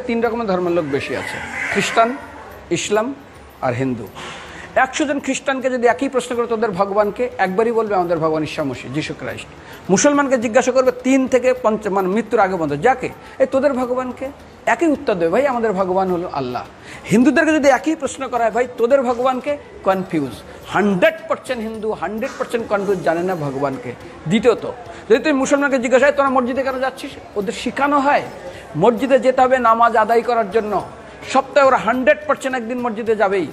তিন রকমের ধর্মের লোক বেশি আছে, খ্রিস্টান, ইসলাম আর হিন্দু। 100 জন খ্রিস্টানকে যদি একই প্রশ্ন করে তোদের ভগবানকে, একবারই বলবে আমাদের ভগবান ঈসা মসীহ, যিশু খ্রাইস্ট। মুসলমানকে জিজ্ঞাসা করবে 3 থেকে 5 মানে মৃত্যুর আগে পর্যন্ত, যাকে এই তোদের ভগবানকে, একই উত্তর দেবে, ভাই আমাদের ভগবান হলো আল্লাহ। হিন্দুদেরকে যদি একই প্রশ্ন করা হয়, ভাই তোদের ভগবানকে, কনফিউজ। 100% হিন্দু 100% কনফিউজ, জানে না ভগবানকে। দ্বিতীয়ত, যদি তুমি মুসলমানকে জিজ্ঞাসা হয় তোরা মসজিদে কেন যাচ্ছিস, ওদের শেখানো হয় মসজিদে যেতে হবে নামাজ আদায় করার জন্য। সপ্তাহে ওরা 100% একদিন মসজিদে যাবেই।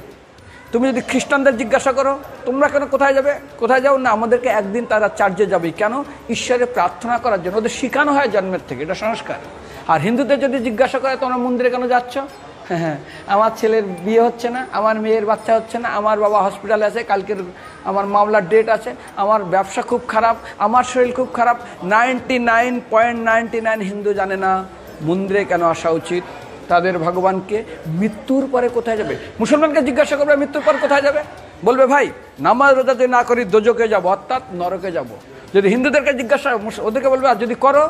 তুমি যদি খ্রিস্টানদের জিজ্ঞাসা করো তোমরা কেন কোথায় যাবে, কোথায় যাও না, আমাদেরকে একদিন তারা চার্চে যাবেই। কেন? ঈশ্বরের প্রার্থনা করার জন্য, ওদের শেখানো হয় জন্মের থেকে, এটা সংস্কার। আর হিন্দুদের যদি জিজ্ঞাসা করে তোমরা মন্দিরে কেন যাচ্ছ, হ্যাঁ আমার ছেলের বিয়ে হচ্ছে না, আমার মেয়ের বাচ্চা হচ্ছে না, আমার বাবা হসপিটালে আছে, কালকের আমার মামলার ডেট আছে, আমার ব্যবসা খুব খারাপ, আমার শরীর খুব খারাপ। 99.99 হিন্দু জানে না মন্দিরে কেন আসা উচিত, তাদের ভগবানকে মৃত্যুর পরে কোথায় যাবে। মুসলমানকে জিজ্ঞাসা করবে মৃত্যুর পর কোথায় যাবে, বলবে ভাই নামাজ রোজা যদি না করি দোজকে যাব, অর্থাৎ নরকে যাব। যদি হিন্দুদেরকে জিজ্ঞাসা, ওদেরকে বলবে আর যদি করো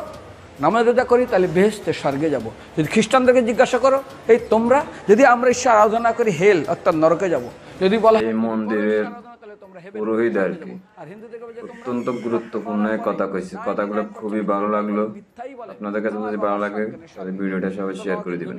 নামাজ রোজা করি তাহলে বেহেশতে স্বর্গে যাব। যদি খ্রিস্টানদেরকে জিজ্ঞাসা করো এই তোমরা, যদি আমরা ঈশ্বর আরাধনা করি হেল অর্থাৎ নরকে যাব। যদি বলা এই মন্দিরের পুরোহিত আর কি অত্যন্ত গুরুত্বপূর্ণ কথা কইছে, কথাগুলো খুবই ভালো লাগলো। আপনাদের কাছে যদি ভালো লাগে তাহলে ভিডিওটা সবাই শেয়ার করে দিবেন।